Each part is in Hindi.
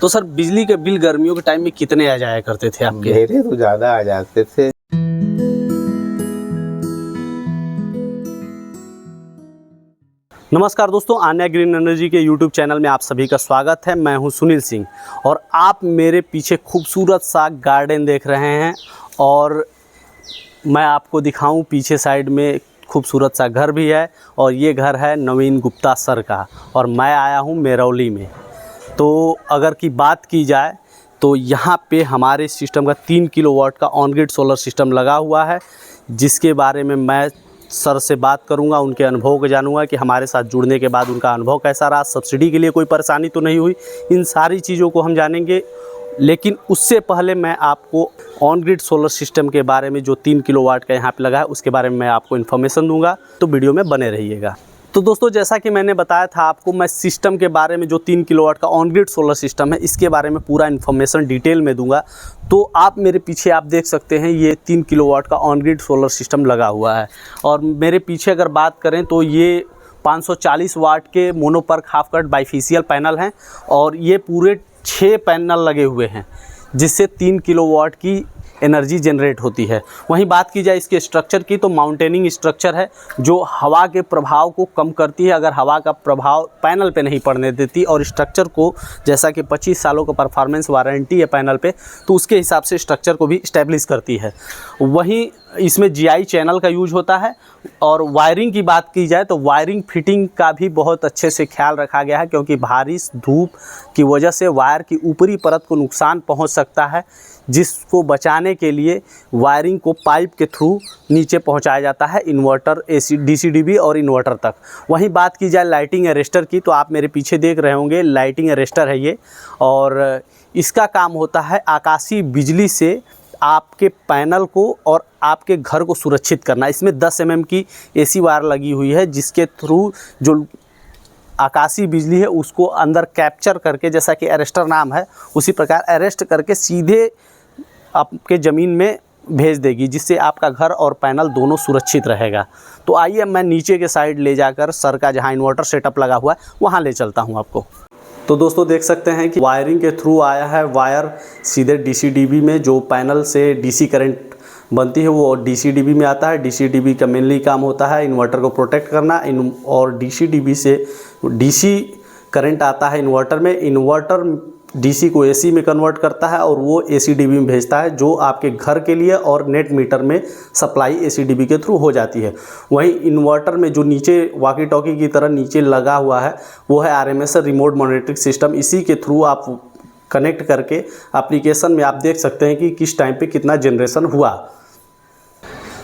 तो सर बिजली के बिल गर्मियों के टाइम में कितने आ जाया करते थे आपके? मेरे तो ज़्यादा आ जाते थे। नमस्कार दोस्तों, आन्या ग्रीन एनर्जी के YouTube चैनल में आप सभी का स्वागत है। मैं हूं सुनील सिंह और आप मेरे पीछे खूबसूरत सा गार्डन देख रहे हैं और मैं आपको दिखाऊं पीछे साइड में खूबसूरत सा घर भी है और ये घर है नवीन गुप्ता सर का और मैं आया हूं मेरौली में। तो अगर की बात की जाए तो यहाँ पे हमारे सिस्टम का 3 किलोवाट का ऑन ग्रिड सोलर सिस्टम लगा हुआ है, जिसके बारे में मैं सर से बात करूंगा, उनके अनुभव को जानूंगा कि हमारे साथ जुड़ने के बाद उनका अनुभव कैसा रहा, सब्सिडी के लिए कोई परेशानी तो नहीं हुई, इन सारी चीज़ों को हम जानेंगे। लेकिन उससे पहले मैं आपको ऑन ग्रिड सोलर सिस्टम के बारे में जो 3 किलोवाट का यहाँ पे लगा है उसके बारे में मैं आपको इन्फॉर्मेशन दूंगा, तो वीडियो में बने रहिएगा। तो दोस्तों, जैसा कि मैंने बताया था आपको, मैं सिस्टम के बारे में जो 3 किलोवाट का ऑन ग्रिड सोलर सिस्टम है इसके बारे में पूरा इन्फॉर्मेशन डिटेल में दूंगा। तो आप मेरे पीछे आप देख सकते हैं ये 3 किलोवाट का ऑन ग्रिड सोलर सिस्टम लगा हुआ है और मेरे पीछे अगर बात करें तो ये 540 वाट के mono PERC half cut bifacial panel हैं और ये पूरे 6 पैनल लगे हुए हैं जिससे 3 किलोवाट की एनर्जी जनरेट होती है। वहीं बात की जाए इसके स्ट्रक्चर की तो माउंटेनिंग स्ट्रक्चर है जो हवा के प्रभाव को कम करती है, अगर हवा का प्रभाव पैनल पे नहीं पड़ने देती, और स्ट्रक्चर को जैसा कि 25 सालों का परफॉर्मेंस वारंटी है पैनल पे, तो उसके हिसाब से स्ट्रक्चर को भी इस्टेब्लिश करती है। वहीं इसमें जीआई चैनल का यूज होता है और वायरिंग की बात की जाए तो वायरिंग फिटिंग का भी बहुत अच्छे से ख्याल रखा गया है, क्योंकि बारिश धूप की वजह से वायर की ऊपरी परत को नुकसान पहुंच सकता है, जिसको बचाने के लिए वायरिंग को पाइप के थ्रू नीचे पहुंचाया जाता है इन्वर्टर, एसी, डीसी-डीबी और इन्वर्टर तक। वहीं बात की जाए लाइटिंग अरेस्टर की तो आप मेरे पीछे देख रहे होंगे लाइटिंग अरेस्टर है ये, और इसका काम होता है आकाशीय बिजली से आपके पैनल को और आपके घर को सुरक्षित करना। इसमें 10 mm की एसी वायर लगी हुई है जिसके थ्रू जो आकाशीय बिजली है उसको अंदर कैप्चर करके, जैसा कि अरेस्टर नाम है उसी प्रकार अरेस्ट करके सीधे आपके ज़मीन में भेज देगी, जिससे आपका घर और पैनल दोनों सुरक्षित रहेगा। तो आइए मैं नीचे के साइड ले जाकर सर का जहां इन्वर्टर सेटअप लगा हुआ है वहां ले चलता हूं आपको। तो दोस्तों देख सकते हैं कि वायरिंग के थ्रू आया है वायर सीधे डीसी-डीबी में, जो पैनल से डीसी करंट बनती है वो डीसी-डीबी में आता है। डीसी-डीबी का मेनली काम होता है इन्वर्टर को प्रोटेक्ट करना, और डीसी-डीबी से डीसी करंट आता है इन्वर्टर में, इन्वर्टर डीसी को एसी में कन्वर्ट करता है और वो एसी-डीबी में भेजता है, जो आपके घर के लिए और नेट मीटर में सप्लाई एसी-डीबी के थ्रू हो जाती है। वहीं इन्वर्टर में जो नीचे वॉकी टॉकी की तरह नीचे लगा हुआ है वो है आरएमएस रिमोट मॉनिटरिंग सिस्टम। इसी के थ्रू आप कनेक्ट करके एप्लीकेशन में आप देख सकते हैं कि किस टाइम पे कितना जनरेशन हुआ।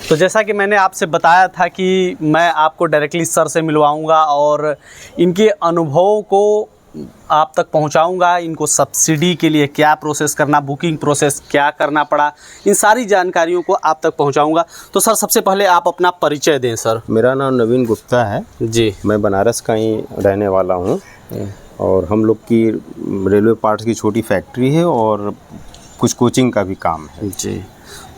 तो जैसा कि मैंने आपसे बताया था कि मैं आपको डायरेक्टली सर से मिलवाऊंगा और इनके अनुभव को आप तक पहुंचाऊंगा। इनको सब्सिडी के लिए क्या प्रोसेस करना, बुकिंग प्रोसेस क्या करना पड़ा, इन सारी जानकारियों को आप तक पहुंचाऊंगा। तो सर सबसे पहले आप अपना परिचय दें। सर मेरा नाम नवीन गुप्ता है जी, मैं बनारस का ही रहने वाला हूँ और हम लोग की रेलवे पार्ट्स की छोटी फैक्ट्री है और कुछ कोचिंग का भी काम है जी।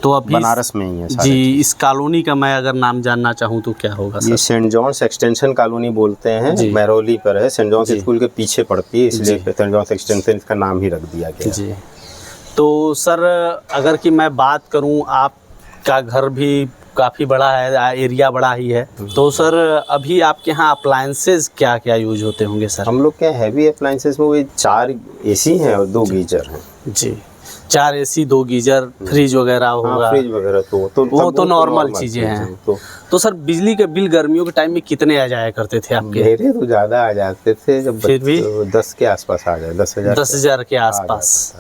तो अभी बनारस में ही है जी। इस कॉलोनी का मैं अगर नाम जानना चाहूँ तो क्या होगा सर? ये सेंट जॉन्स एक्सटेंशन कॉलोनी बोलते हैं, मेरौली पर है। सेंट जॉन्स स्कूल के पीछे पड़ती है, इसलिए सेंट जॉन्स एक्सटेंशन इसका नाम ही रख दिया गया जी। तो सर अगर कि मैं बात करूँ, आपका घर भी काफ़ी बड़ा है, एरिया बड़ा ही है, तो सर अभी आपके यहाँ अप्लायंसेस क्या क्या यूज होते होंगे सर? हम लोग के हैवी अप्लायंसेस में वो 4 एसी हैं और 2 गीजर हैं जी। 4 एसी 2 गीजर, फ्रिज वगैरह होगा? हाँ, फ्रिज वगैरह वो तो नॉर्मल चीज़ें हैं। तो सर बिजली के बिल गर्मियों के टाइम में कितने आ जाया करते थे आपके? मेरे तो ज़्यादा आ जाते थे, जब फिर भी 10 के आसपास आ जाए, 10,000 के आसपास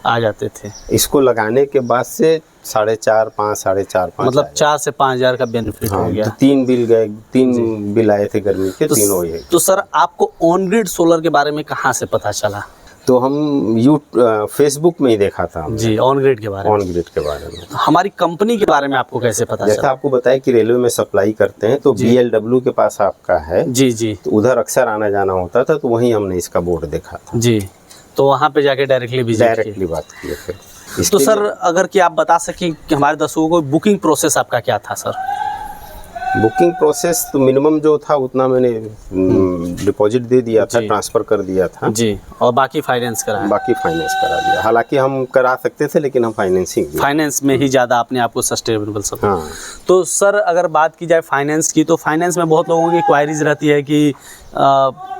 आ जाते थे। इसको लगाने के बाद से 4.5, 5, 4.5, 5 मतलब 4 से 5 हज़ार का बेनिफिट हो गया। तो 3 बिल गए, 3 बिल आए थे गर्मी के, तीनों ये। तो सर आपको ऑन ग्रिड सोलर के बारे में कहाँ से पता चला? तो हम फेसबुक में ही देखा था हमने। जी, ऑन ग्रिड के बारे में। ऑन ग्रिड के बारे में हमारी कंपनी के बारे में आपको कैसे पता चला? जैसा आपको बताया कि रेलवे में सप्लाई करते हैं, तो BLW के पास आपका है जी जी, तो उधर अक्सर आना जाना होता था, तो वहीं हमने इसका बोर्ड देखा था जी। तो वहाँ पे जाके डायरेक्टली बात की फिर। तो सर अगर कि आप बता सकें कि हमारे दर्शकों को बुकिंग प्रोसेस आपका क्या था सर? बुकिंग प्रोसेस तो मिनिमम जो था उतना मैंने डिपॉजिट दे दिया था, जी। ट्रांसफ़र कर दिया था, जी, और बाकी फाइनेंस करा है। बाकी फाइनेंस करा दिया। हालांकि हम करा सकते थे लेकिन हम फाइनेंसिंग किया। फाइनेंस में ही ज़्यादा अपने आप को सस्टेनेबल सब। हाँ, तो सर अगर बात की जाए फाइनेंस की, तो फाइनेंस में बहुत लोगों की क्वायरीज रहती है कि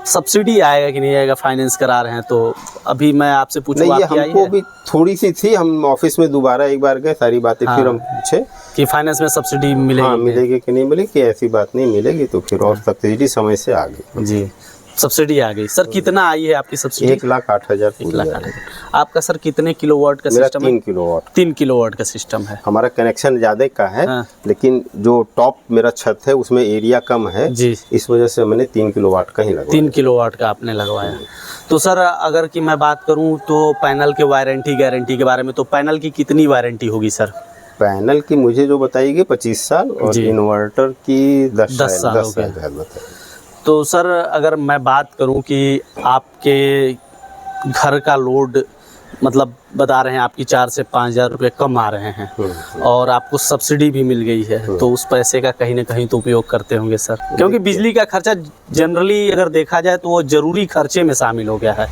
सब्सिडी आएगा कि नहीं आएगा, फाइनेंस करा रहे हैं। तो अभी मैं आपसे पूछूं, नहीं ये आपकी आई हमको है भी थोड़ी सी थी, हम ऑफिस में दोबारा एक बार गए, सारी बातें हाँ। फिर हम पूछे, कि फाइनेंस में सब्सिडी मिलेगी? हाँ मिलेगी कि नहीं मिलेगी, ऐसी बात नहीं मिलेगी, तो फिर और सब्सिडी समय से आ गई। जी, सब्सिडी आ गई। सर कितना आई है आपकी सब्सिडी? 1,08,000 1 लाख 8 हज़ार। आपका सर कितने किलोवाट का मेरा सिस्टम है? 3 किलोवाट। 3 किलोवाट का सिस्टम है। हमारा कनेक्शन ज़्यादा का है, हाँ। लेकिन जो टॉप मेरा छत है उसमें एरिया कम है, जी, इस वजह से मैंने 3 किलोवाट का ही लगवाया। 3 किलोवाट का आपने लगवाया। तो सर अगर कि मैं बात करूं तो पैनल के वारंटी गारंटी के बारे में, तो पैनल की कितनी वारंटी होगी सर? पैनल की मुझे जो बताई गई 25 साल और जी। इन्वर्टर की 10 साल हो गए। साल बताई। तो सर अगर मैं बात करूं कि आपके घर का लोड मतलब बता रहे हैं आपकी 4 से 5 हज़ार रुपये कम आ रहे हैं और आपको सब्सिडी भी मिल गई है, तो उस पैसे का कहीं ना कहीं तो उपयोग करते होंगे सर, क्योंकि बिजली का खर्चा जनरली अगर देखा जाए तो वो ज़रूरी खर्चे में शामिल हो गया है।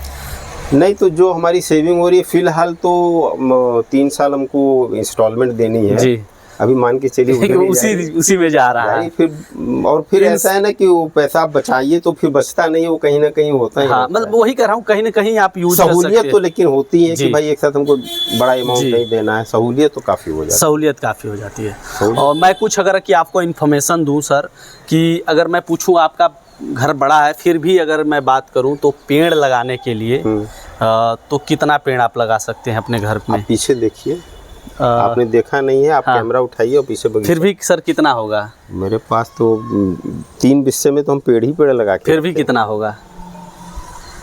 नहीं तो जो हमारी सेविंग हो रही है फिलहाल तो 3 साल हमको इंस्टॉलमेंट देनी है जी, अभी, मान के चलिए उधर ही उसी में जा रहा है। जाएगी। फिर और फिर ऐसा है ना कि वो पैसा आप बचाइए तो फिर बचता नहीं, वो कहीं ना कहीं होता ही हाँ, रहता मतलब वही कर रहा हूँ, कहीं ना कहीं आप यूज कर सकते सहूलियत हैं। तो लेकिन होती है जी। कि भाई एक साथ हमको बड़ा अमाउंट जी। नहीं देना है, सहूलियत तो काफ़ी हो जाती है। सहूलियत काफ़ी हो जाती है। सहूलियत। और मैं कुछ अगर कि आपको इन्फॉर्मेशन दूं सर, कि अगर मैं पूछूं, आपका घर बड़ा है फिर भी अगर मैं बात करूं तो पेड़ लगाने के लिए तो कितना पेड़ आप लगा सकते हैं अपने घर में? आप पीछे देखिए, आपने देखा नहीं है, आप हाँ। कैमरा उठाइए और पीछे बगीचा। फिर भी सर कितना होगा? मेरे पास तो 3 बिस्से में तो हम पेड़ ही पेड़ लगा के फिर भी कितना होगा?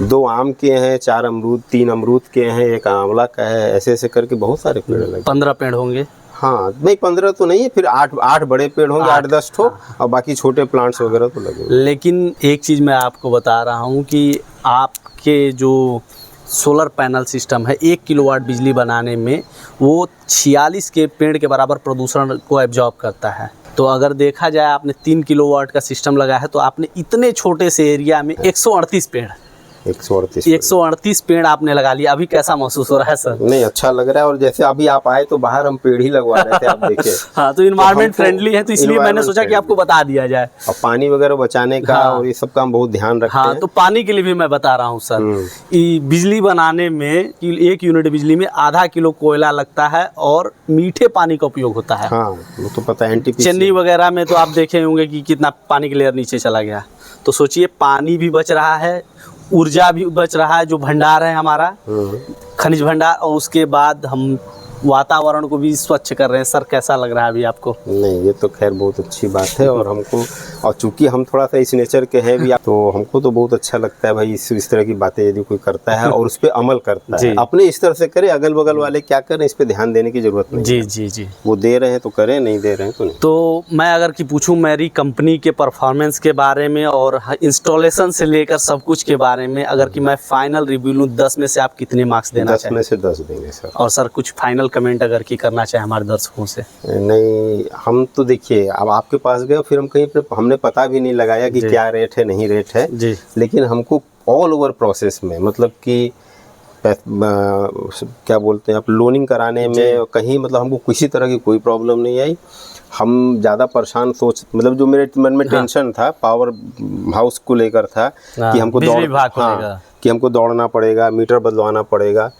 2 आम के हैं, 4 अमरूद, 3 अमरूद के हैं, 1 आंवला का है, ऐसे ऐसे करके बहुत सारे पेड़ लगे। 15 पेड़ होंगे। हाँ नहीं 15 तो नहीं है, फिर 8 बड़े पेड़ होंगे, 8-10 ठो, और बाकी छोटे प्लांट्स वगैरह तो लगे हुए। लेकिन एक चीज़ मैं आपको बता रहा हूँ कि आपके जो सोलर पैनल सिस्टम है 1 किलोवाट बिजली बनाने में वो 46 के पेड़ के बराबर प्रदूषण को एब्जॉर्ब करता है। तो अगर देखा जाए आपने 3 किलोवाट का सिस्टम लगाया है तो आपने इतने छोटे से एरिया में 138 पेड़ 138 पेड़ आपने लगा लिया। अभी कैसा महसूस हो रहा है सर? नहीं अच्छा लग रहा है, और जैसे अभी आप आए तो बाहर हम पेड़ ही लगवा रहे थे, आप देखिए। हाँ, तो इन्वायरमेंट फ्रेंडली है, तो इसलिए मैंने सोचा कि आपको बता दिया जाए। और पानी वगैरह बचाने का हाँ। और ये सब का हम बहुत ध्यान रखते हाँ, हैं। तो पानी के लिए भी मैं बता रहा हूँ सर, बिजली बनाने में 1 यूनिट बिजली में आधा किलो कोयला लगता है और मीठे पानी का उपयोग होता है। हाँ वो तो पता है, NTPC चेन्नई वगैरह में तो आप देखे होंगे कि कितना पानी का लेयर नीचे चला गया। तो सोचिए, पानी भी बच रहा है, ऊर्जा भी बच रहा है, जो भंडार है हमारा खनिज भंडार, और उसके बाद हम वातावरण को भी स्वच्छ कर रहे हैं। सर कैसा लग रहा है अभी आपको? नहीं ये तो खैर बहुत अच्छी बात है, और हमको, और चूंकि हम थोड़ा सा इस नेचर के हैं भी, तो हमको तो बहुत अच्छा लगता है भाई इस तरह की बातें यदि कोई करता है और उस पर अमल करता है, अपने इस तरह से करे, अगल बगल वाले क्या करें इस पर ध्यान देने की जरूरत नहीं। जी जी जी, वो दे रहे हैं तो करें, नहीं दे रहे हैं तो नहीं। तो मैं अगर कि पूछूं मेरी कंपनी के परफॉर्मेंस के बारे में और इंस्टॉलेशन से लेकर सब कुछ के बारे में, अगर कि मैं फाइनल रिव्यू लूँ 10 में से आप कितने मार्क्स देना 10 में से 10 देंगे सर। और सर कुछ फाइनल कमेंट अगर कि करना चाहे हमारे दर्शकों से? नहीं हम तो देखिए, अब आपके पास गए फिर हम कहीं पे हमने पता भी नहीं लगाया कि क्या रेट है नहीं रेट है जी, लेकिन हमको ऑल ओवर प्रोसेस में, मतलब कि क्या बोलते हैं आप, लोनिंग कराने में कहीं, मतलब हमको किसी तरह की कोई प्रॉब्लम नहीं आई। हम ज़्यादा परेशान मतलब जो मेरे मन में टेंशन था पावर हाउस को लेकर था कि हमको कि हमको दौड़ना पड़ेगा, मीटर बदलवाना पड़ेगा,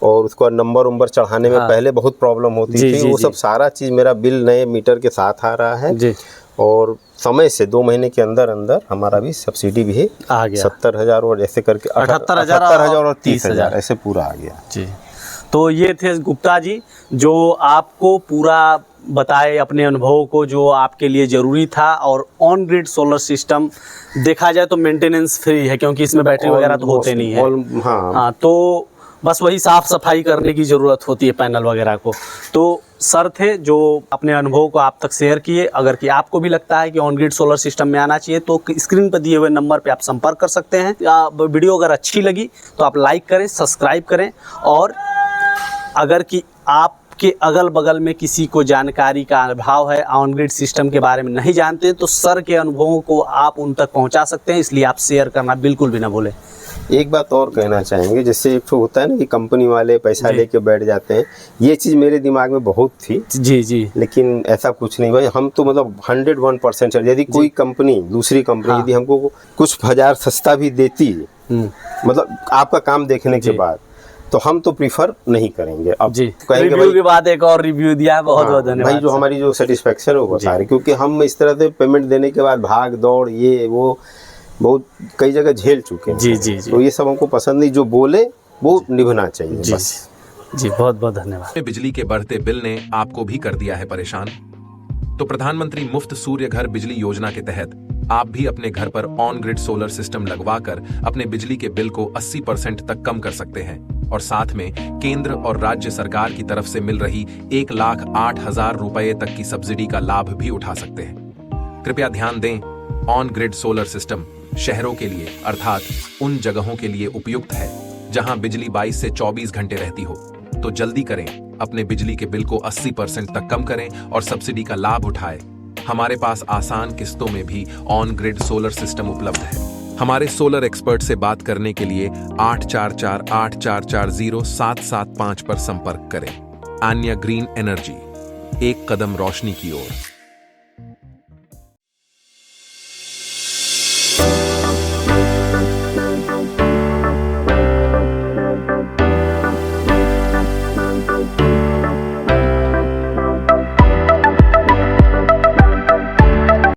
और उसको नंबर चढ़ाने में पहले बहुत प्रॉब्लम होती थी। वो सब सारा चीज़ मेरा बिल नए मीटर के साथ आ रहा है जी। और समय से 2 महीने के अंदर अंदर हमारा भी सब्सिडी भी आ गया, 70,000 और ऐसे करके 78,000 और 30,000 ऐसे पूरा आ गया जी। तो ये थे गुप्ता जी जो आपको पूरा बताए अपने अनुभव को, जो आपके लिए ज़रूरी था। और ऑन ग्रिड सोलर सिस्टम देखा जाए तो मेंटेनेंस फ्री है, क्योंकि इसमें बैटरी वगैरह तो होते नहीं है। हाँ, तो बस वही साफ़ सफाई करने की ज़रूरत होती है पैनल वगैरह को। तो सर थे जो अपने अनुभव को आप तक शेयर किए। अगर कि आपको भी लगता है कि ऑन ग्रिड सोलर सिस्टम में आना चाहिए तो स्क्रीन पर दिए हुए नंबर पे आप संपर्क कर सकते हैं। वीडियो अगर अच्छी लगी तो आप लाइक करें, सब्सक्राइब करें, और अगर कि आप आपके अगल बगल में किसी को जानकारी का अभाव है, ऑन ग्रिड सिस्टम के बारे में नहीं जानते, तो सर के अनुभवों को आप उन तक पहुंचा सकते हैं, इसलिए आप शेयर करना बिल्कुल भी ना भूलें। एक बात और कहना चाहेंगे, जैसे एक तो होता है ना कि कंपनी वाले पैसा लेके बैठ जाते हैं, ये चीज़ मेरे दिमाग में बहुत थी जी जी, लेकिन ऐसा कुछ नहीं भाई। हम तो मतलब 101% यदि कोई कंपनी, दूसरी कंपनी यदि हमको कुछ हजार सस्ता भी देती मतलब आपका काम देखने के बाद, तो हम तो प्रीफर नहीं करेंगे। अब जी, कहेंगे रिव्यू के बाद एक और रिव्यू दिया, बहुत बहुत धन्यवाद भाई। जो हमारी जो सेटिस्फेक्शन है वो बता रहे, क्योंकि हम इस तरह से पेमेंट देने के बाद भाग दौड़ ये वो बहुत कई जगह झेल चुके हैं। जी जी जी, तो ये सब हमको पसंद नहीं, जो बोले वो निभाना चाहिए जी बस। जी, बहुत बहुत धन्यवाद। बिजली के बढ़ते बिल ने आपको भी कर दिया है परेशान? तो प्रधानमंत्री मुफ्त सूर्य घर बिजली योजना के तहत आप भी अपने घर पर ऑन ग्रिड सोलर सिस्टम लगवाकर अपने बिजली के बिल को 80% तक कम कर सकते हैं और साथ में केंद्र और राज्य सरकार की तरफ से मिल रही 1,08,000 रुपए तक की सब्सिडी का लाभ भी उठा सकते हैं। कृपया ध्यान दें, ऑन ग्रिड सोलर सिस्टम शहरों के लिए अर्थात उन जगहों के लिए उपयुक्त है जहां बिजली 22 से 24 घंटे रहती हो। तो जल्दी करें, अपने बिजली के बिल को 80% तक कम करें और सब्सिडी का लाभ उठाएं। हमारे पास आसान किस्तों में भी ऑन ग्रिड सोलर सिस्टम उपलब्ध है। हमारे सोलर एक्सपर्ट से बात करने के लिए 8448440775 पर संपर्क करें। आन्या ग्रीन एनर्जी, एक कदम रोशनी की ओर।